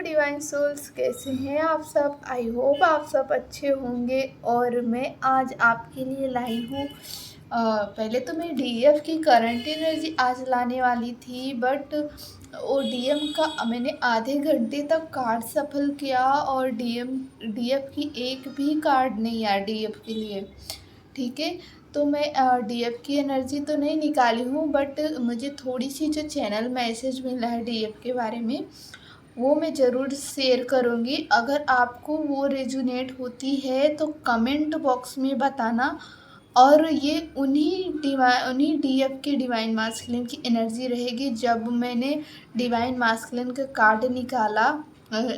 Divine souls, कैसे हैं आप सब। आई होप आप सब अच्छे होंगे। और मैं आज आपके लिए लाई हूँ पहले तो मैं डीएफ की करंट एनर्जी आज लाने वाली थी, बट वो डीएम का मैंने आधे घंटे तक कार्ड सफल किया और डीएफ की एक भी कार्ड नहीं आया डीएफ के लिए। ठीक है, तो मैं डीएफ की एनर्जी तो नहीं निकाली हूँ, बट मुझे थोड़ी सी जो चैनल मैसेज मिला है डीएफ के बारे में वो मैं ज़रूर शेयर करूँगी। अगर आपको वो रेजोनेट होती है तो कमेंट बॉक्स में बताना। और ये उन्हीं डीएफ के डिवाइन मास्कुलिन की एनर्जी रहेगी। जब मैंने डिवाइन मास्कुलिन का कार्ड निकाला,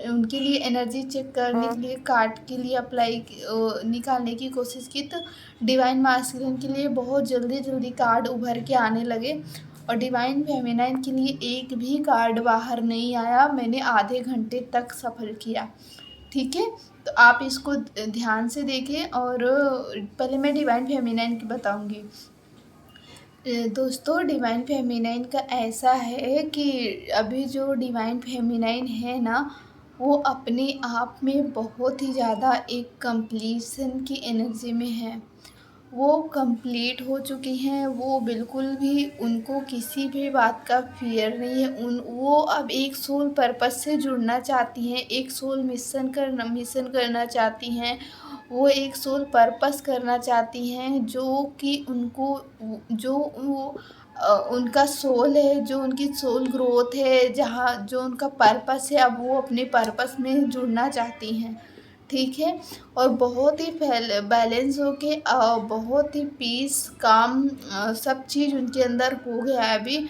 उनके लिए एनर्जी चेक करने के लिए कार्ड के लिए निकालने की कोशिश की, तो डिवाइन मास्कुलिन के लिए बहुत जल्दी जल्दी कार्ड उभर के आने लगे और डिवाइन फेमिनाइन के लिए एक भी कार्ड बाहर नहीं आया। मैंने आधे घंटे तक सफ़र किया। ठीक है, तो आप इसको ध्यान से देखें। और पहले मैं डिवाइन फेमिनाइन की बताऊंगी। दोस्तों, डिवाइन फेमिनाइन का ऐसा है कि अभी जो डिवाइन फेमिनाइन है ना, वो अपने आप में बहुत ही ज़्यादा एक कंप्लीशन की एनर्जी में है। वो कंप्लीट हो चुकी हैं। वो बिल्कुल भी उनको किसी भी बात का फ़ियर नहीं है। वो अब एक सोल पर्पस से जुड़ना चाहती हैं, एक सोल मिशन करना चाहती हैं। वो एक सोल पर्पस करना चाहती हैं जो कि उनको जो वो उनका सोल है, जो उनकी सोल ग्रोथ है, जहाँ जो उनका पर्पस है, अब वो अपने पर्पस में जुड़ना चाहती हैं। ठीक है, और बहुत ही बैलेंस होके बहुत ही पीस काम सब चीज़ उनके अंदर हो गया है अभी।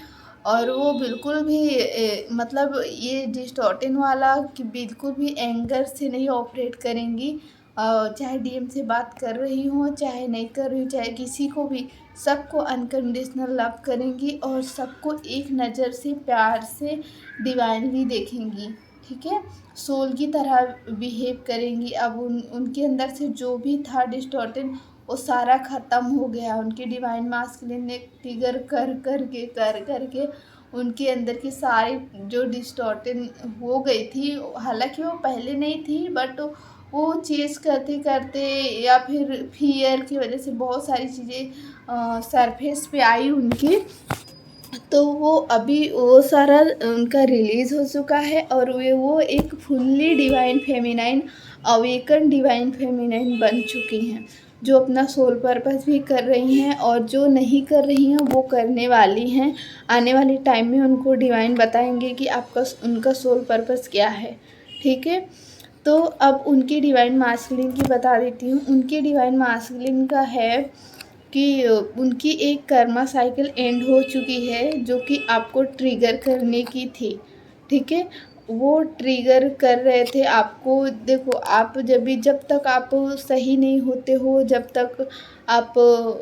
और वो बिल्कुल भी मतलब ये डिस्टॉर्टन वाला कि बिल्कुल भी एंगर से नहीं ऑपरेट करेंगी। चाहे डीएम से बात कर रही हूँ, चाहे नहीं कर रही हूँ, चाहे किसी को भी, सबको अनकंडीशनल लव करेंगी और सबको एक नज़र से प्यार से डिवाइनली देखेंगी। ठीक है, सोल की तरह बिहेव करेंगी। अब उनके अंदर से जो भी था डिस्टॉर्टन, वो सारा ख़त्म हो गया। उनके डिवाइन मास्कुलिन ने ट्रिगर कर करके उनके अंदर की सारी जो डिस्टॉर्टन हो गई थी, हालांकि वो पहले नहीं थी, बट वो चेस करते करते या फिर फियर की वजह से बहुत सारी चीज़ें सरफेस पे आई उनकी। तो वो अभी वो सारा उनका रिलीज़ हो चुका है और वो एक fully divine feminine, awaken divine feminine बन चुकी हैं, जो अपना सोल पर्पस भी कर रही हैं और जो नहीं कर रही हैं वो करने वाली हैं। आने वाले टाइम में उनको डिवाइन बताएंगे कि आपका उनका सोल पर्पस क्या है। ठीक है, तो अब उनकी डिवाइन मास्कुलिन की बता देती हूँ। उनकी डिवाइन मास्कुलिन का है कि उनकी एक कर्मा साइकिल एंड हो चुकी है, जो कि आपको ट्रिगर करने की थी। ठीक है, वो ट्रिगर कर रहे थे आपको। देखो, आप जब तक आप सही नहीं होते हो, जब तक आप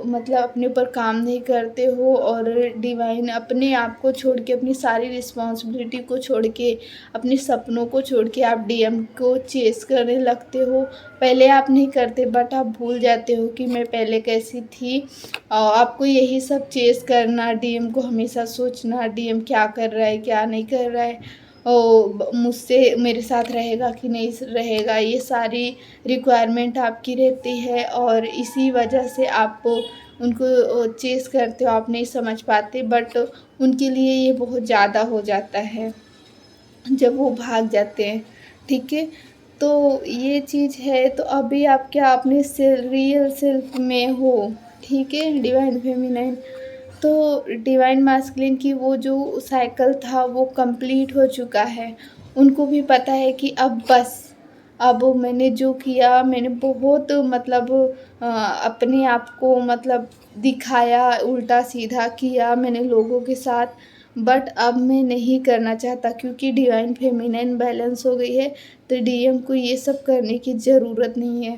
मतलब अपने ऊपर काम नहीं करते हो और डिवाइन अपने आप को छोड़ के, अपनी सारी रिस्पॉन्सिबिलिटी को छोड़ के, अपने सपनों को छोड़ के आप डीएम को चेस करने लगते हो। पहले आप नहीं करते, बट आप भूल जाते हो कि मैं पहले कैसी थी। आपको यही सब चेस करना, डीएम को हमेशा सोचना, डीएम क्या कर रहा है, क्या नहीं कर रहा है, मुझसे मेरे साथ रहेगा कि नहीं रहेगा, ये सारी रिक्वायरमेंट आपकी रहती है। और इसी वजह से आप उनको चेस करते हो, आप नहीं समझ पाते, बट उनके लिए ये बहुत ज़्यादा हो जाता है जब वो भाग जाते हैं। ठीक है, तो ये चीज़ है। तो अभी आप क्या अपने रियल सेल्फ में हो। ठीक है, डिवाइन फेमिनाइन। तो डिवाइन मास्कुलिन की वो जो साइकिल था वो कंप्लीट हो चुका है। उनको भी पता है कि अब बस, अब मैंने जो किया, मैंने बहुत मतलब अपने आप को मतलब दिखाया, उल्टा सीधा किया मैंने लोगों के साथ, बट अब मैं नहीं करना चाहता क्योंकि डिवाइन फेमिनाइन बैलेंस हो गई है। तो डीएम को ये सब करने की ज़रूरत नहीं है।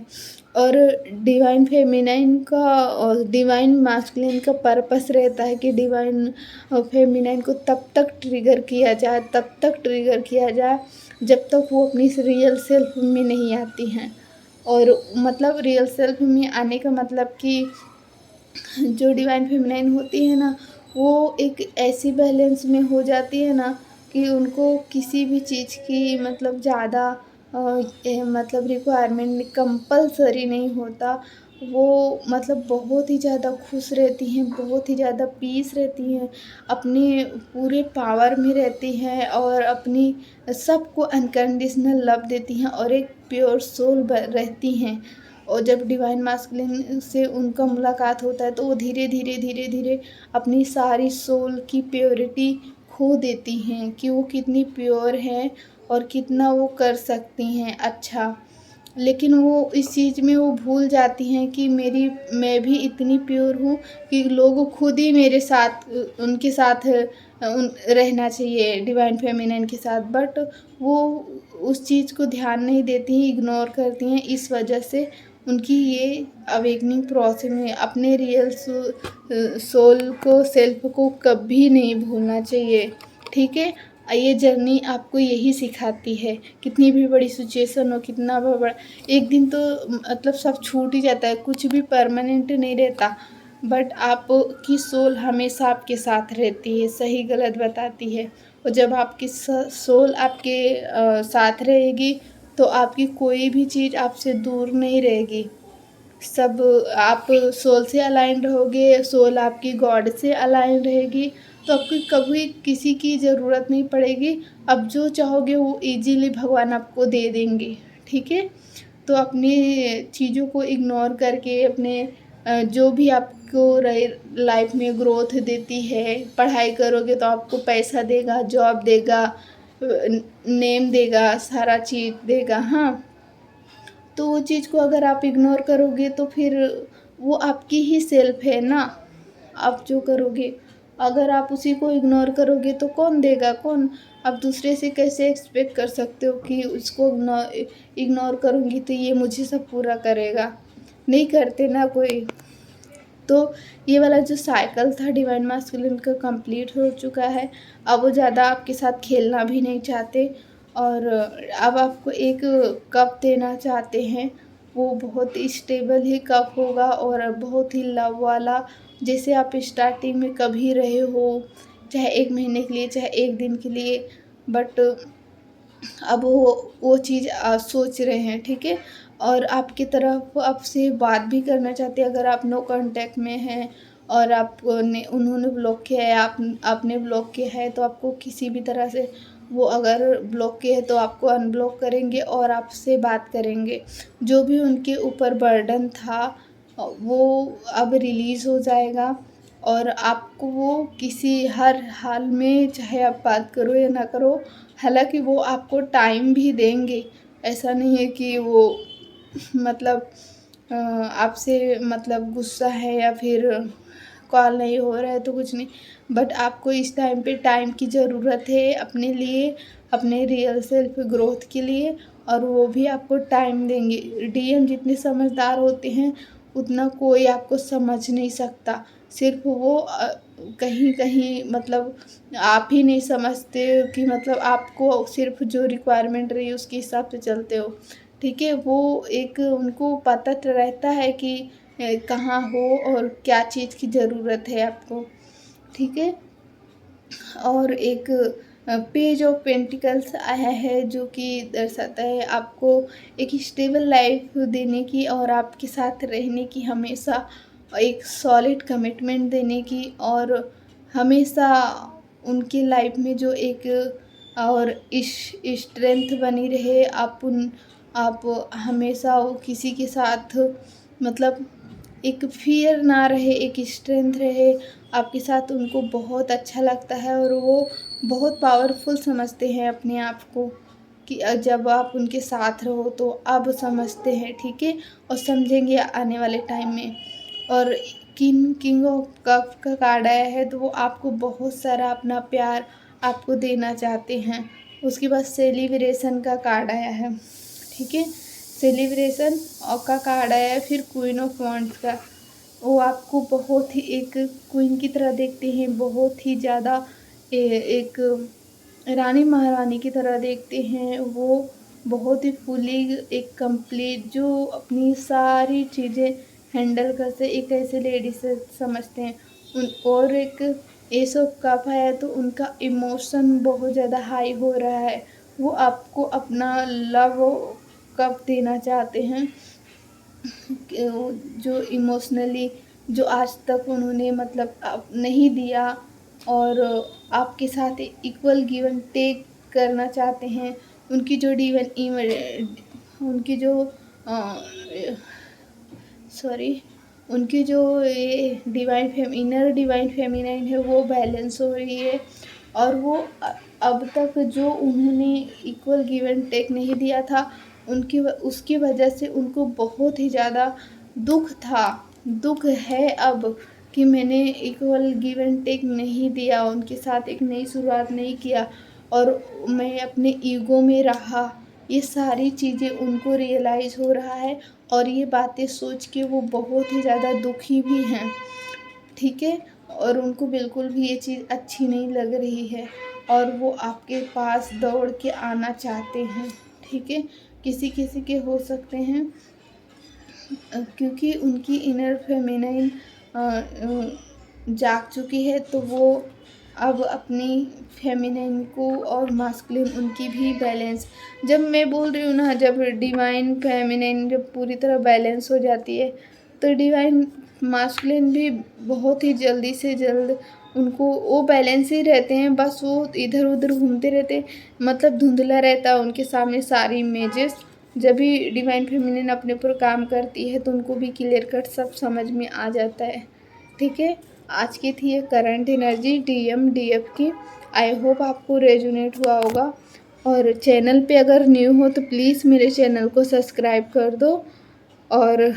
और डिवाइन फेमिनाइन का और डिवाइन मास्कुलिन का पर्पस रहता है कि डिवाइन फेमिनाइन को तब तक ट्रिगर किया जाए, तब तक ट्रिगर किया जाए जब तक वो अपनी रियल सेल्फ में नहीं आती हैं। और मतलब रियल सेल्फ में आने का मतलब कि जो डिवाइन फेमिनाइन होती है ना, वो एक ऐसी बैलेंस में हो जाती है ना, कि उनको किसी भी चीज़ की मतलब ज़्यादा मतलब रिक्वायरमेंट कंपल्सरी नहीं होता। वो मतलब बहुत ही ज़्यादा खुश रहती हैं, बहुत ही ज़्यादा पीस रहती हैं, अपने पूरे पावर में रहती हैं और अपनी सबको अनकंडीशनल लव देती हैं और एक प्योर सोल रहती हैं। और जब डिवाइन मास्कुलिन से उनका मुलाकात होता है तो वो धीरे धीरे धीरे धीरे अपनी सारी सोल की प्योरिटी खो देती हैं कि वो कितनी प्योर हैं और कितना वो कर सकती हैं अच्छा। लेकिन वो इस चीज़ में वो भूल जाती हैं कि मैं भी इतनी प्योर हूँ कि लोग खुद ही मेरे साथ उनके साथ रहना चाहिए डिवाइन फेमिनिन के साथ, बट वो उस चीज़ को ध्यान नहीं देती हैं, इग्नोर करती हैं। इस वजह से उनकी ये अवेकनिंग प्रोसेस में अपने रियल सोल को, सेल्फ को कभी नहीं भूलना चाहिए, ठीक है। ये जर्नी आपको यही सिखाती है, कितनी भी बड़ी सिचुएशन हो, कितना भी बड़ा, एक दिन तो मतलब सब छूट ही जाता है, कुछ भी परमानेंट नहीं रहता, बट आपकी सोल हमेशा आपके साथ रहती है, सही गलत बताती है। और जब आपकी सोल आपके साथ रहेगी तो आपकी कोई भी चीज़ आपसे दूर नहीं रहेगी। सब आप सोल से अलाइन रहोगे, सोल आपकी गॉड से अलाइन रहेगी, तो आपको कभी किसी की ज़रूरत नहीं पड़ेगी। अब जो चाहोगे वो ईज़िली भगवान आपको दे देंगे, ठीक है। तो अपनी चीज़ों को इग्नोर करके अपने जो भी आपको लाइफ में ग्रोथ देती है, पढ़ाई करोगे तो आपको पैसा देगा, जॉब देगा, नेम देगा, सारा चीज़ देगा, हाँ। तो वो चीज़ को अगर आप इग्नोर करोगे तो फिर वो आपकी ही सेल्फ है ना, आप जो करोगे। अगर आप उसी को इग्नोर करोगे तो कौन देगा, कौन? आप दूसरे से कैसे एक्सपेक्ट कर सकते हो कि उसको इग्नोर करूँगी तो ये मुझे सब पूरा करेगा? नहीं करते ना कोई। तो ये वाला जो साइकिल था डिवाइन मास्कुलिन का कंप्लीट हो चुका है। अब वो ज़्यादा आपके साथ खेलना भी नहीं चाहते और अब आपको एक कप देना चाहते हैं। वो बहुत स्टेबल ही कप होगा और बहुत ही लव वाला, जैसे आप स्टार्टिंग में कभी रहे हो, चाहे 1 महीने के लिए, चाहे 1 दिन के लिए, बट अब वो चीज़ सोच रहे हैं, ठीक है? और आपकी तरफ आपसे बात भी करना चाहते हैं, अगर आप नो कॉन्टैक्ट में हैं और आपने उन्होंने ब्लॉक किया है, आपने ब्लॉक किया है, तो आपको किसी भी तरह से वो अगर ब्लॉक किए हैं तो आपको अनब्लॉक करेंगे और आपसे बात करेंगे। जो भी उनके ऊपर बर्डन था वो अब रिलीज़ हो जाएगा और आपको वो किसी हर हाल में, चाहे आप बात करो या ना करो, हालाँकि वो आपको टाइम भी देंगे। ऐसा नहीं है कि वो मतलब आपसे मतलब गुस्सा है या फिर कॉल नहीं हो रहा है तो कुछ नहीं, बट आपको इस टाइम पे टाइम की ज़रूरत है अपने लिए, अपने रियल सेल्फ ग्रोथ के लिए, और वो भी आपको टाइम देंगे। डीएम जितने समझदार होते हैं उतना कोई आपको समझ नहीं सकता। सिर्फ़ वो कहीं-कहीं मतलब आप ही नहीं समझते हो कि मतलब आपको सिर्फ़ जो रिक्वायरमेंट रही है उसके हिसाब से चलते हो, ठीक है? वो एक उनको पता तो रहता है कि कहाँ हो और क्या चीज़ की ज़रूरत है आपको, ठीक है? और एक पेज ऑफ पेंटिकल्स आया है जो कि दर्शाता है आपको एक स्टेबल लाइफ देने की और आपके साथ रहने की, हमेशा एक सॉलिड कमिटमेंट देने की, और हमेशा उनकी लाइफ में जो एक और स्ट्रेंथ बनी रहे। आप हमेशा वो किसी के साथ मतलब एक फ़ियर ना रहे, एक स्ट्रेंथ रहे आपके साथ। उनको बहुत अच्छा लगता है और वो बहुत पावरफुल समझते हैं अपने आप को कि जब आप उनके साथ रहो तो अब समझते हैं, ठीक है? और समझेंगे आने वाले टाइम में। और किंग ऑफ कप का कार्ड आया है तो वो आपको बहुत सारा अपना प्यार आपको देना चाहते हैं। उसके बाद सेलिब्रेशन का कार्ड आया है, ठीक है? सेलिब्रेशन का कार्ड आया है, फिर क्वीन ऑफ वांड्स का। वो आपको बहुत ही एक क्वीन की तरह देखते हैं, बहुत ही ज़्यादा एक रानी महारानी की तरह देखते हैं। वो बहुत ही फुली एक कंप्लीट जो अपनी सारी चीज़ें हैंडल करते, एक ऐसे लेडी से समझते हैं। और एक एस ऑफ कप है तो उनका इमोशन बहुत ज़्यादा हाई हो रहा है। वो आपको अपना लव कप देना चाहते हैं, जो इमोशनली जो आज तक उन्होंने मतलब नहीं दिया, और आपके साथ इक्वल गिव एंड टेक करना चाहते हैं। उनकी जो उनकी जो सॉरी उनकी जो ये इनर डिवाइन फेमिनाइन है वो बैलेंस हो रही है, और वो अब तक जो उन्होंने इक्वल गिव एंड टेक नहीं दिया था, उसकी वजह से उनको बहुत ही ज़्यादा दुख है अब, कि मैंने इक्वल गिव एंड टेक नहीं दिया, उनके साथ एक नई शुरुआत नहीं किया, और मैं अपने ईगो में रहा। ये सारी चीज़ें उनको रियलाइज़ हो रहा है, और ये बातें सोच के वो बहुत ही ज़्यादा दुखी भी हैं, ठीक है। और उनको बिल्कुल भी ये चीज़ अच्छी नहीं लग रही है, और वो आपके पास दौड़ के आना चाहते हैं, ठीक है। किसी किसी के हो सकते हैं, क्योंकि उनकी इनर फेमिनाइन जाग चुकी है, तो वो अब अपनी फेमिनाइन को और मास्कुलिन उनकी भी बैलेंस, जब मैं बोल रही हूँ ना, जब डिवाइन फेमिनाइन जब पूरी तरह बैलेंस हो जाती है, तो डिवाइन मास्कुलिन भी बहुत ही जल्दी से जल्द उनको वो बैलेंस ही रहते हैं, बस वो इधर उधर घूमते रहते हैं, मतलब धुंधला रहता है उनके सामने सारी इमेजेस। जब भी डिवाइन फेमिनिन अपने ऊपर काम करती है तो उनको भी क्लियर कट सब समझ में आ जाता है, ठीक है। आज की थी ये करंट एनर्जी DMDF की। आई होप आपको रेजोनेट हुआ होगा, और चैनल पे अगर न्यू हो तो प्लीज़ मेरे चैनल को सब्सक्राइब कर दो, और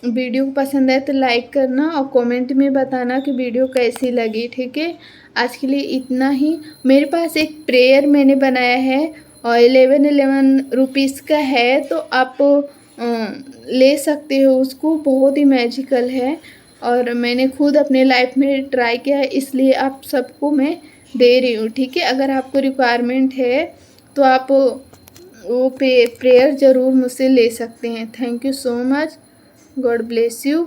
वीडियो पसंद आए तो लाइक करना, और कमेंट में बताना कि वीडियो कैसी लगी, ठीक है। आज के लिए इतना ही। मेरे पास एक प्रेयर मैंने बनाया है, और 11 रुपीज़ का है, तो आप ले सकते हो उसको, बहुत ही मैजिकल है, और मैंने खुद अपने लाइफ में ट्राई किया है, इसलिए आप सबको मैं दे रही हूँ, ठीक है। अगर आपको रिक्वायरमेंट है तो आप वो प्रेयर ज़रूर मुझसे ले सकते हैं। Thank you so much. God bless you.